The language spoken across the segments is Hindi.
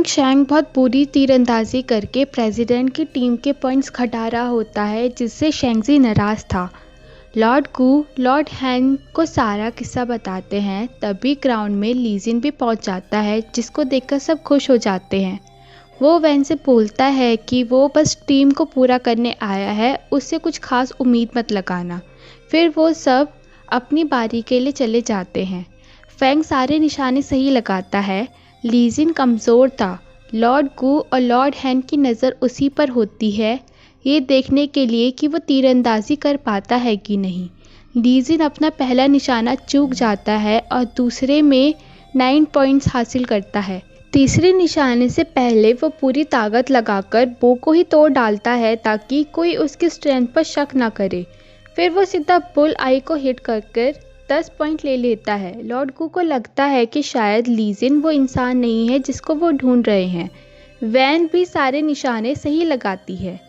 बिंग शैंग बहुत बुरी तीरंदाजी करके प्रेसिडेंट की टीम के पॉइंट्स घटा रहा होता है, जिससे शेंगजी नाराज था। लॉर्ड कू लॉर्ड हैन को सारा किस्सा बताते हैं। तभी ग्राउंड में लीजिन भी पहुंच जाता है, जिसको देखकर सब खुश हो जाते हैं। वो वैन से बोलता है कि वो बस टीम को पूरा करने आया है, उससे कुछ खास उम्मीद मत लगाना। फिर वो सब अपनी बारी के लिए चले जाते हैं। फैंग सारे निशाने सही लगाता है। लीजिन कमज़ोर था। लॉर्ड कू और लॉर्ड हैन की नज़र उसी पर होती है, ये देखने के लिए कि वो तीरंदाजी कर पाता है कि नहीं। लीजिन अपना पहला निशाना चूक जाता है और दूसरे में 9 पॉइंट्स हासिल करता है। तीसरे निशाने से पहले वो पूरी ताकत लगाकर बो को ही तोड़ डालता है ताकि कोई उसकी स्ट्रेंथ पर शक ना करे। फिर वो सीधा बुल आई को हिट कर 10 पॉइंट ले लेता है। लॉर्ड कू को लगता है कि शायद लीजिन वो इंसान नहीं है जिसको वो ढूंढ रहे हैं। वैन भी सारे निशाने सही लगाती है।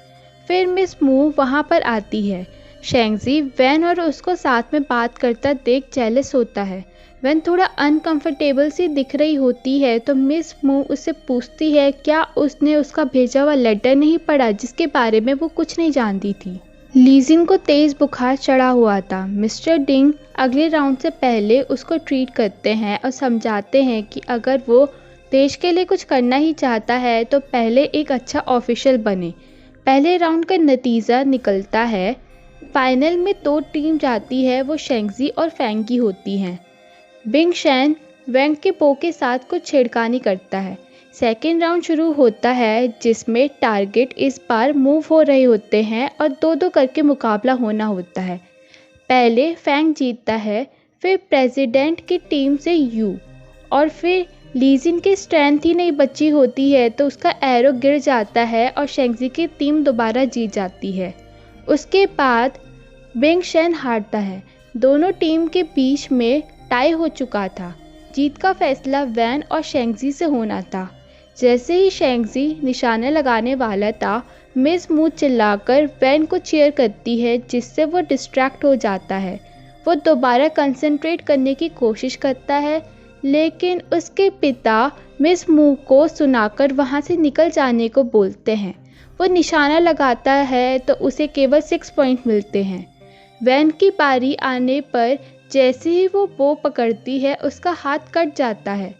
फिर मिस मू वहाँ पर आती है। शेंगजी वैन और उसको साथ में बात करता देख जेलस होता है। वैन थोड़ा अनकंफर्टेबल सी दिख रही होती है तो मिस मू उससे पूछती है क्या उसने उसका भेजा हुआ लेटर नहीं पढ़ा जिसके बारे में वो कुछ नहीं जानती थी। लीजिन को तेज़ बुखार चढ़ा हुआ था। मिस्टर डिंग अगले राउंड से पहले उसको ट्रीट करते हैं और समझाते हैं कि अगर वो देश के लिए कुछ करना ही चाहता है तो पहले एक अच्छा ऑफिशियल बने। पहले राउंड का नतीजा निकलता है। फाइनल में 2 टीम जाती है, वो शेंगजी और फैंग की होती हैं। बिंग शैन वैंग के पो के साथ कुछ छेड़खानी करता है। सेकेंड राउंड शुरू होता है जिसमें टारगेट इस बार मूव हो रहे होते हैं और 2-2 करके मुकाबला होना होता है। पहले फैंग जीतता है, फिर प्रेसिडेंट की टीम से यू, और फिर लीजिन की स्ट्रेंथ ही नहीं बची होती है तो उसका एरो गिर जाता है और शेंगजी की टीम दोबारा जीत जाती है। उसके बाद बिंग शैन हारता है। दोनों टीम के बीच में टाई हो चुका था। जीत का फैसला वैन और शेंगजी से होना था। जैसे ही शेंगजी निशाने लगाने वाला था, मिस मू चिल्लाकर वैन को चीयर करती है, जिससे वो डिस्ट्रैक्ट हो जाता है। वो दोबारा कंसंट्रेट करने की कोशिश करता है, लेकिन उसके पिता मिस मू को सुनाकर वहाँ से निकल जाने को बोलते हैं। वो निशाना लगाता है तो उसे केवल 6 पॉइंट मिलते हैं। वैन की बारी आने पर जैसे ही वो बो पकड़ती है, उसका हाथ कट जाता है।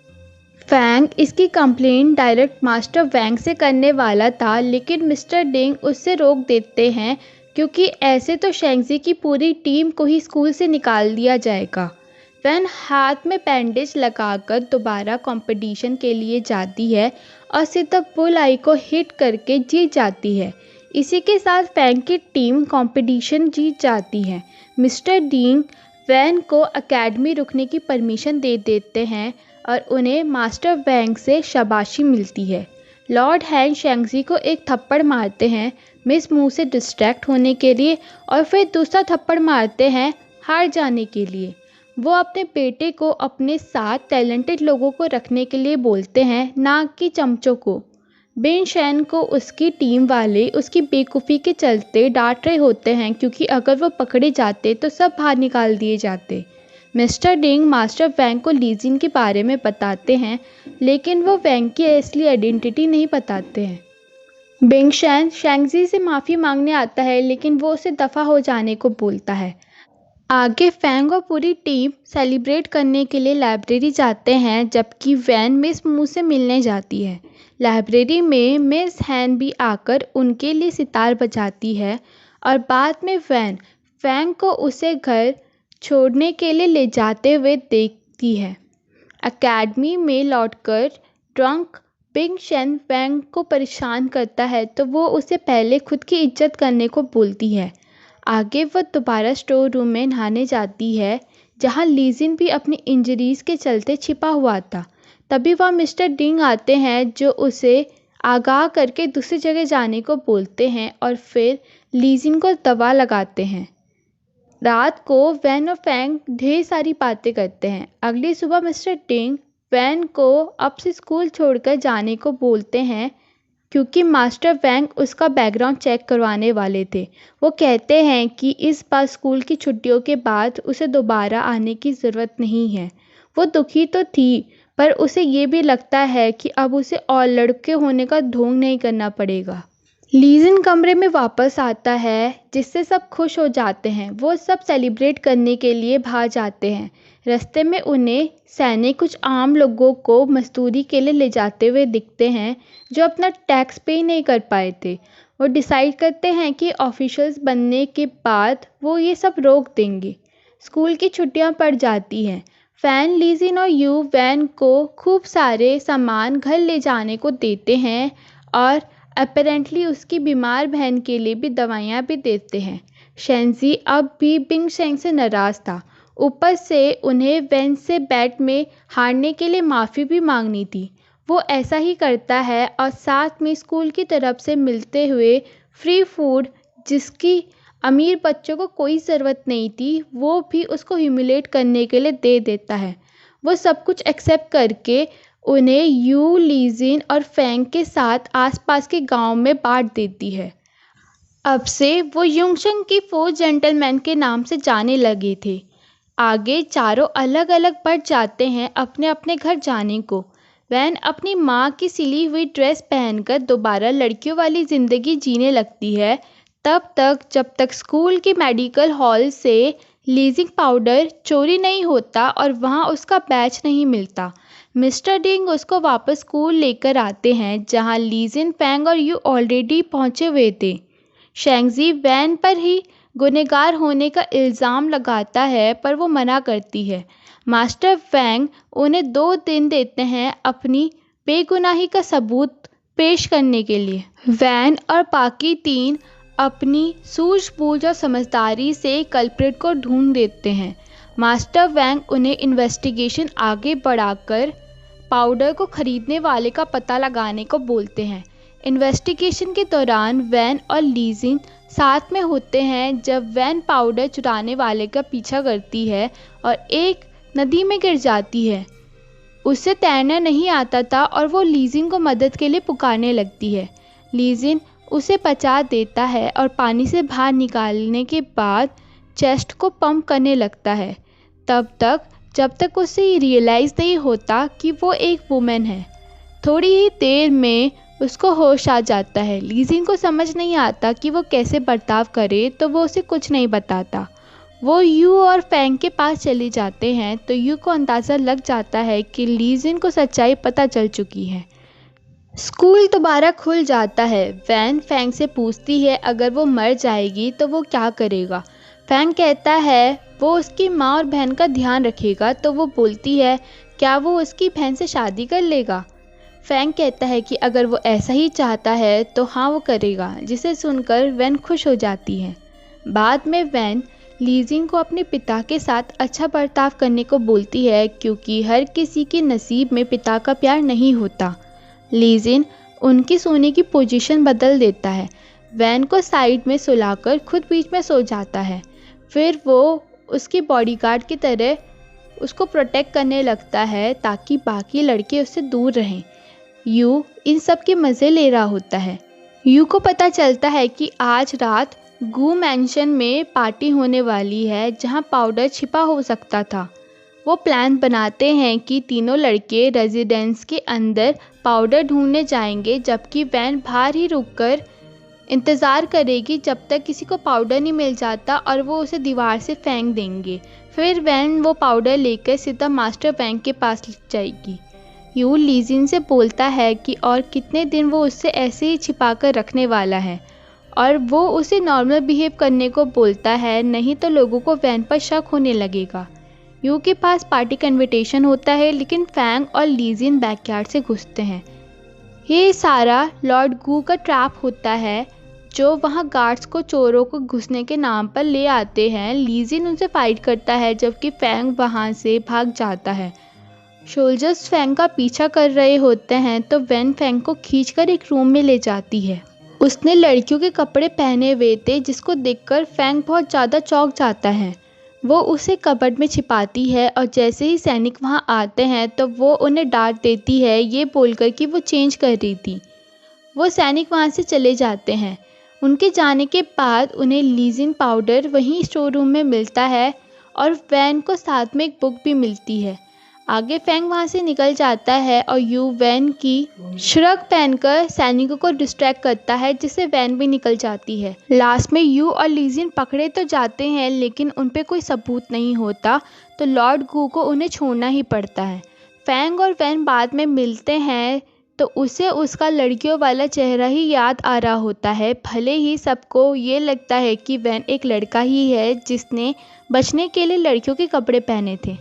फैंग इसकी कंप्लेंट डायरेक्ट मास्टर वैंग से करने वाला था, लेकिन मिस्टर डिंग उससे रोक देते हैं क्योंकि ऐसे तो शेंगजी की पूरी टीम को ही स्कूल से निकाल दिया जाएगा। वैन हाथ में बैंडेज लगाकर दोबारा कंपटीशन के लिए जाती है और सीधा बुल आई को हिट करके जीत जाती है। इसी के साथ फैंग की टीम कंपटीशन जीत जाती है। मिस्टर डिंग वैन को एकेडमी रुकने की परमिशन दे देते हैं और उन्हें मास्टर वैंग से शाबाशी मिलती है। लॉर्ड हैन शेंगजी को एक थप्पड़ मारते हैं मिस मू से डिस्ट्रैक्ट होने के लिए, और फिर दूसरा थप्पड़ मारते हैं हार जाने के लिए। वो अपने बेटे को अपने साथ टैलेंटेड लोगों को रखने के लिए बोलते हैं, ना कि चमचों को। बिंग शैन को उसकी टीम वाले उसकी बेवकूफ़ी के चलते डांट रहे होते हैं क्योंकि अगर वो पकड़े जाते तो सब बाहर निकाल दिए जाते। मिस्टर डिंग मास्टर वैंग को लीजिन के बारे में बताते हैं, लेकिन वो वैंग की असली आइडेंटिटी नहीं बताते हैं। बिंग शैन शेंगजी से माफ़ी मांगने आता है, लेकिन वो उसे दफ़ा हो जाने को बोलता है। आगे फैंग और पूरी टीम सेलिब्रेट करने के लिए लाइब्रेरी जाते हैं, जबकि वैन मिस मू से मिलने जाती है। लाइब्रेरी में मिस हैन भी आकर उनके लिए सितार बजाती है और बाद में वैन फैंग को उसे घर छोड़ने के लिए ले जाते हुए देखती है। एकेडमी में लौटकर ड्रंक बिंग शैन फैंग को परेशान करता है तो वो उसे पहले खुद की इज्जत करने को बोलती है। आगे वो दोबारा स्टोर रूम में नहाने जाती है, जहाँ लीजिन भी अपनी इंजरीज़ के चलते छिपा हुआ था। तभी वह मिस्टर डिंग आते हैं, जो उसे आगाह करके दूसरी जगह जाने को बोलते हैं और फिर लीजिन को दवा लगाते हैं। रात को वैन और फैंग ढेर सारी बातें करते हैं। अगली सुबह मिस्टर डिंग वैन को अब से स्कूल छोड़कर जाने को बोलते हैं क्योंकि मास्टर वैंग उसका बैकग्राउंड चेक करवाने वाले थे। वो कहते हैं कि इस बार स्कूल की छुट्टियों के बाद उसे दोबारा आने की ज़रूरत नहीं है। वो दुखी तो थी, पर उसे ये भी लगता है कि अब उसे और लड़के होने का ढोंग नहीं करना पड़ेगा। लीजिन कमरे में वापस आता है जिससे सब खुश हो जाते हैं। वो सब सेलिब्रेट करने के लिए बाहर जाते हैं। रास्ते में उन्हें सैनिक कुछ आम लोगों को मजदूरी के लिए ले जाते हुए दिखते हैं जो अपना टैक्स पे नहीं कर पाए थे। वो डिसाइड करते हैं कि ऑफिशियल्स बनने के बाद वो ये सब रोक देंगे। स्कूल की छुट्टियां पड़ जाती हैं। फैन लीजिन और यू वैन को खूब सारे सामान घर ले जाने को देते हैं और अपेरेंटली उसकी बीमार बहन के लिए भी दवाइयाँ भी देते हैं। शेंजी अब भी बिंग शेंग से नाराज़ था। ऊपर से उन्हें वैन से बैट में हारने के लिए माफ़ी भी मांगनी थी। वो ऐसा ही करता है और साथ में स्कूल की तरफ से मिलते हुए फ्री फूड जिसकी अमीर बच्चों को कोई ज़रूरत नहीं थी वो भी उसको ह्यूमिलेट करने के लिए दे देता है। वो सब कुछ एक्सेप्ट करके उन्हें यू लीजिन और फैंग के साथ आसपास के गांव में बांट देती है। अब से वो युंगशंग की 4 जेंटलमैन के नाम से जाने लगे थे। आगे चारों अलग अलग बढ़ जाते हैं अपने अपने घर जाने को। वैन अपनी माँ की सिली हुई ड्रेस पहनकर दोबारा लड़कियों वाली ज़िंदगी जीने लगती है। तब तक जब तक स्कूल के मेडिकल हॉल से लीजिंग पाउडर चोरी नहीं होता और वहाँ उसका बैच नहीं मिलता। मिस्टर डिंग उसको वापस स्कूल लेकर आते हैं जहाँ लीजिन फैंग और यू ऑलरेडी पहुँचे हुए थे। शेंगजी वैन पर ही गुनहगार होने का इल्ज़ाम लगाता है पर वो मना करती है। मास्टर फैंग उन्हें 2 दिन देते हैं अपनी बेगुनाही का सबूत पेश करने के लिए। वैन और बाकी 3 अपनी सूझबूझ और समझदारी से कल्प्रिट को ढूंढ देते हैं। मास्टर वैंग उन्हें इन्वेस्टिगेशन आगे बढ़ाकर पाउडर को खरीदने वाले का पता लगाने को बोलते हैं। इन्वेस्टिगेशन के दौरान वैन और लीजिन साथ में होते हैं जब वैन पाउडर चुराने वाले का पीछा करती है और एक नदी में गिर जाती है। उसे तैरना नहीं आता था और वो लीजिन को मदद के लिए पुकारने लगती है। लीजिन उसे बचा देता है और पानी से बाहर निकालने के बाद चेस्ट को पंप करने लगता है। जब तक उसे रियलाइज़ नहीं होता कि वो एक वुमेन है। थोड़ी ही देर में उसको होश आ जाता है। लीजिन को समझ नहीं आता कि वो कैसे बर्ताव करे तो वो उसे कुछ नहीं बताता। वो यू और फैंग के पास चले जाते हैं तो यू को अंदाज़ा लग जाता है कि लीजिन को सच्चाई पता चल चुकी है। स्कूल दोबारा खुल जाता है। वैन फैंग से पूछती है अगर वो मर जाएगी तो वो क्या करेगा। फैंग कहता है वो उसकी माँ और बहन का ध्यान रखेगा तो वो बोलती है क्या वो उसकी बहन से शादी कर लेगा। फैंग कहता है कि अगर वो ऐसा ही चाहता है तो हाँ वो करेगा, जिसे सुनकर वैन खुश हो जाती है। बाद में वैन लीजिन को अपने पिता के साथ अच्छा बर्ताव करने को बोलती है क्योंकि हर किसी के नसीब में पिता का प्यार नहीं होता। लीजिन उनकी सोने की पोजीशन बदल देता है। वैन को साइड में सुलाकर खुद बीच में सो जाता है। फिर वो उसके बॉडीगार्ड की तरह उसको प्रोटेक्ट करने लगता है ताकि बाकी लड़के उससे दूर रहें। यू इन सब के मज़े ले रहा होता है। यू को पता चलता है कि आज रात गू मैंशन में पार्टी होने वाली है जहां पाउडर छिपा हो सकता था। वो प्लान बनाते हैं कि तीनों लड़के रेजिडेंस के अंदर पाउडर ढूंढने जाएंगे जबकि वैन बाहर ही रुककर इंतज़ार करेगी जब तक किसी को पाउडर नहीं मिल जाता और वो उसे दीवार से फेंक देंगे। फिर वैन वो पाउडर लेकर सीधा मास्टर वैंग के पास जाएगी। यू लीजिन से बोलता है कि और कितने दिन वो उससे ऐसे ही छिपा कर रखने वाला है और वो उसे नॉर्मल बिहेव करने को बोलता है, नहीं तो लोगों को वैन पर शक होने लगेगा। यू के पास पार्टी का इन्विटेशन होता है लेकिन फैंग और लीजिन बैकयार्ड से घुसते हैं। ये सारा लॉर्ड गू का ट्रैप होता है जो वहाँ गार्ड्स को चोरों को घुसने के नाम पर ले आते हैं। लीजिन उनसे फाइट करता है जबकि फैंग वहाँ से भाग जाता है। सोल्जर्स फैंग का पीछा कर रहे होते हैं तो वैन फैंग को खींचकर एक रूम में ले जाती है। उसने लड़कियों के कपड़े पहने हुए थे जिसको देखकर फैंग बहुत ज़्यादा चौंक जाता है। वो उसे कबर्ड में छिपाती है और जैसे ही सैनिक वहाँ आते हैं तो वो उन्हें डांट देती है ये बोलकर कि वो चेंज कर रही थी। वो सैनिक वहाँ से चले जाते हैं। उनके जाने के बाद उन्हें लीजिन पाउडर वहीं स्टोर रूम में मिलता है और वैन को साथ में एक बुक भी मिलती है। आगे फैंग वहाँ से निकल जाता है और यू वैन की श्रग पहनकर सैनिकों को डिस्ट्रैक्ट करता है, जिससे वैन भी निकल जाती है। लास्ट में यू और लीजिन पकड़े तो जाते हैं लेकिन उन पे कोई सबूत नहीं होता, तो लॉर्ड गू को उन्हें छोड़ना ही पड़ता है। फैंग और वैन बाद में मिलते हैं तो उसे उसका लड़कियों वाला चेहरा ही याद आ रहा होता है, भले ही सबको ये लगता है कि वैन एक लड़का ही है जिसने बचने के लिए लड़कियों के कपड़े पहने थे।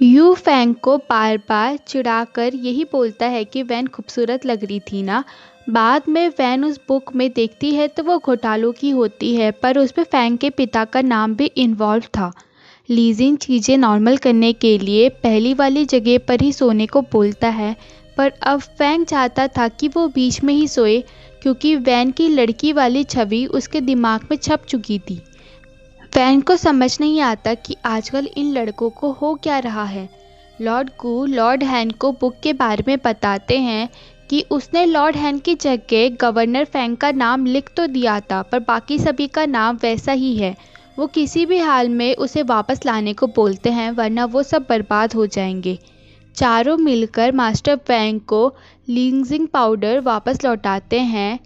यू फैंग को बार बार चिढ़ाकर यही बोलता है कि वैन खूबसूरत लग रही थी ना। बाद में वैन उस बुक में देखती है तो वो घोटालों की होती है, पर उसमें फैंग के पिता का नाम भी इन्वॉल्व था। लीजिन चीज़ें नॉर्मल करने के लिए पहली वाली जगह पर ही सोने को बोलता है, पर अब फैंग चाहता था कि वो बीच में ही सोए क्योंकि वैन की लड़की वाली छवि उसके दिमाग में छप चुकी थी। वैन को समझ नहीं आता कि आजकल इन लड़कों को हो क्या रहा है। लॉर्ड गू लॉर्ड हैन को बुक के बारे में बताते हैं कि उसने लॉर्ड हैन की जगह गवर्नर फैंग का नाम लिख तो दिया था, पर बाकी सभी का नाम वैसा ही है। वो किसी भी हाल में उसे वापस लाने को बोलते हैं, वरना वो सब बर्बाद हो जाएंगे। चारों मिलकर मास्टर फैंग को लीजिंग पाउडर वापस लौटाते हैं,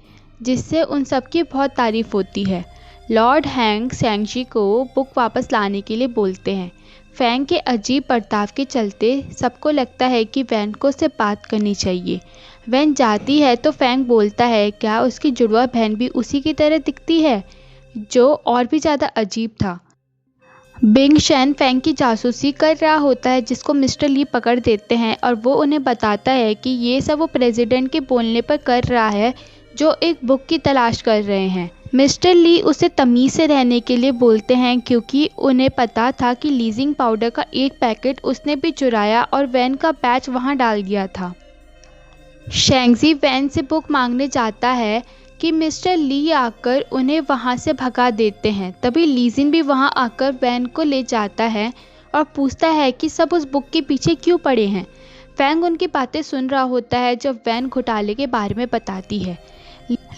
जिससे उन सब की बहुत तारीफ होती है। लॉर्ड हैंग सैंगजी को बुक वापस लाने के लिए बोलते हैं। फैंग के अजीब बर्ताव के चलते सबको लगता है कि वैन को उससे बात करनी चाहिए। वैन जाती है तो फैंग बोलता है क्या उसकी जुड़वा बहन भी उसी की तरह दिखती है, जो और भी ज़्यादा अजीब था। बिंग शेन फैंग की जासूसी कर रहा होता है, जिसको मिस्टर ली पकड़ देते हैं और वो उन्हें बताता है कि ये सब वो प्रेसिडेंट के बोलने पर कर रहा है, जो एक बुक की तलाश कर रहे हैं। मिस्टर ली उसे तमीज़ से रहने के लिए बोलते हैं क्योंकि उन्हें पता था कि लीजिंग पाउडर का एक पैकेट उसने भी चुराया और वैन का बैच वहां डाल दिया था। शेंगजी वैन से बुक मांगने जाता है कि मिस्टर ली आकर उन्हें वहां से भगा देते हैं। तभी लीजिन भी वहां आकर वैन को ले जाता है और पूछता है कि सब उस बुक के पीछे क्यों पड़े हैं। फैंग उनकी बातें सुन रहा होता है जब वैन घोटाले के बारे में बताती है।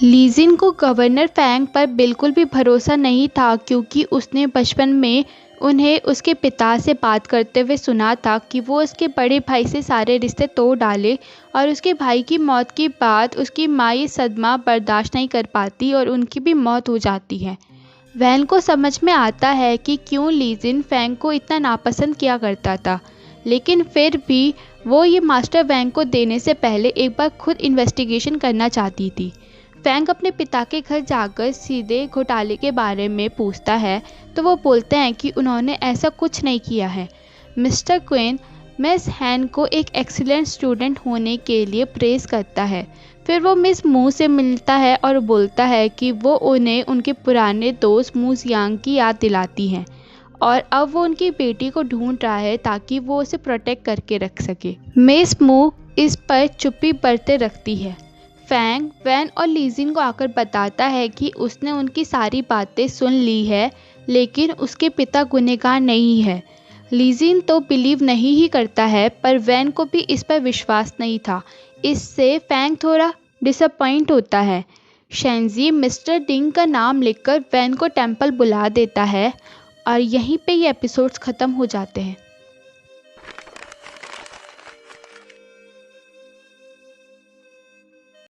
लीजिन को गवर्नर फैंग पर बिल्कुल भी भरोसा नहीं था क्योंकि उसने बचपन में उन्हें उसके पिता से बात करते हुए सुना था कि वो उसके बड़े भाई से सारे रिश्ते तोड़ डाले और उसके भाई की मौत के बाद उसकी माँ ये सदमा बर्दाश्त नहीं कर पाती और उनकी भी मौत हो जाती है। वैन को समझ में आता है कि क्यों लीजिन फैंग को इतना नापसंद किया करता था, लेकिन फिर भी वो ये मास्टर वैंग को देने से पहले एक बार खुद इन्वेस्टिगेशन करना चाहती थी। फैंग अपने पिता के घर जाकर सीधे घोटाले के बारे में पूछता है तो वो बोलते हैं कि उन्होंने ऐसा कुछ नहीं किया है। मिस्टर क्वेन मिस हैन को एक एक्सीलेंट स्टूडेंट होने के लिए प्रेज करता है। फिर वो मिस मू से मिलता है और बोलता है कि वो उन्हें उनके पुराने दोस्त मू जियांग की याद दिलाती हैं और अब वो उनकी बेटी को ढूंढ रहा है ताकि वो उसे प्रोटेक्ट करके रख सके। मिस मू इस पर चुप्पी बरते रखती है। फैंग वैन और लीजिन को आकर बताता है कि उसने उनकी सारी बातें सुन ली है, लेकिन उसके पिता गुनहगार नहीं है। लीजिन तो बिलीव नहीं ही करता है, पर वैन को भी इस पर विश्वास नहीं था। इससे फैंग थोड़ा डिसअपॉइंट होता है। शेंजी मिस्टर डिंग का नाम लिखकर वैन को टेंपल बुला देता है और यहीं पे ये एपिसोड्स ख़त्म हो जाते हैं।